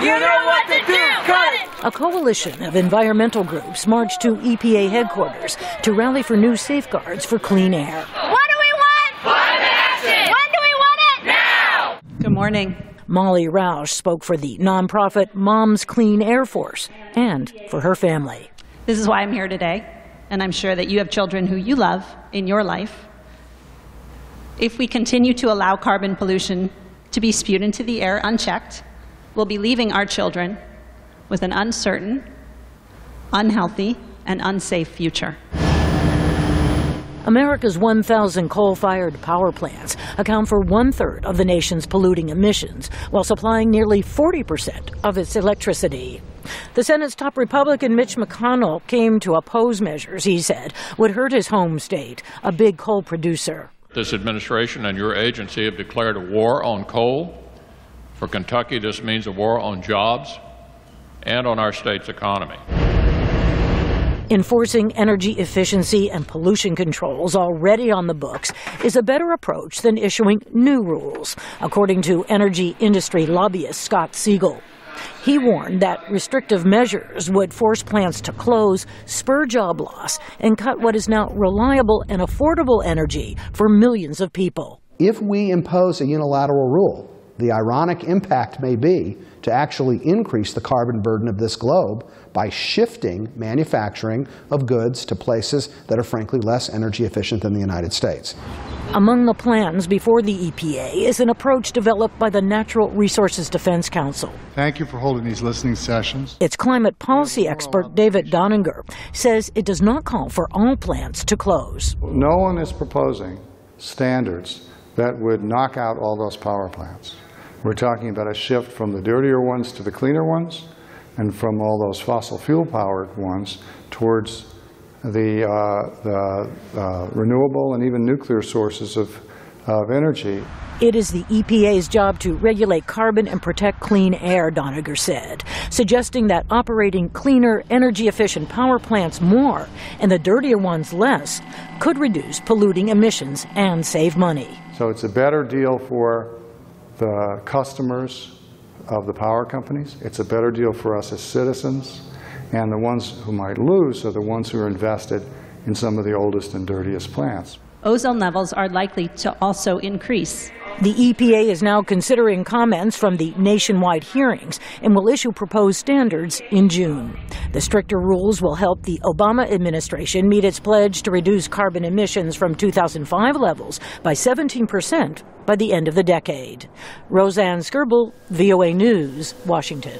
You know what to do! Cut it! A coalition of environmental groups marched to EPA headquarters to rally for new safeguards for clean air. What do we want? Climate action! When do we want it? Now! Good morning. Molly Roush spoke for the nonprofit Moms Clean Air Force and for her family. This is why I'm here today, and I'm sure that you have children who you love in your life. If we continue to allow carbon pollution to be spewed into the air unchecked, we'll be leaving our children with an uncertain, unhealthy, and unsafe future. America's 1,000 coal-fired power plants account for 1/3 of the nation's polluting emissions, while supplying nearly 40% of its electricity. The Senate's top Republican, Mitch McConnell, came to oppose measures he said would hurt his home state, a big coal producer. This administration and your agency have declared a war on coal. For Kentucky, this means a war on jobs and on our state's economy. Enforcing energy efficiency and pollution controls already on the books is a better approach than issuing new rules, according to energy industry lobbyist Scott Siegel. He warned that restrictive measures would force plants to close, spur job loss, and cut what is now reliable and affordable energy for millions of people. If we impose a unilateral rule, the ironic impact may be to actually increase the carbon burden of this globe by shifting manufacturing of goods to places that are frankly less energy efficient than the United States. Among the plans before the EPA is an approach developed by the Natural Resources Defense Council. Thank you for holding these listening sessions. Its climate policy expert, David Donninger, says it does not call for all plants to close. No one is proposing standards that would knock out all those power plants. We're talking about a shift from the dirtier ones to the cleaner ones, and from all those fossil fuel-powered ones towards the renewable and even nuclear sources of energy. It is the EPA's job to regulate carbon and protect clean air, Donninger said, suggesting that operating cleaner, energy-efficient power plants more and the dirtier ones less could reduce polluting emissions and save money. So it's a better deal for the customers of the power companies. It's a better deal for us as citizens. And the ones who might lose are the ones who are invested in some of the oldest and dirtiest plants. Ozone levels are likely to also increase. The EPA is now considering comments from the nationwide hearings and will issue proposed standards in June. The stricter rules will help the Obama administration meet its pledge to reduce carbon emissions from 2005 levels by 17% by the end of the decade. Rosanne Skirble, VOA News, Washington.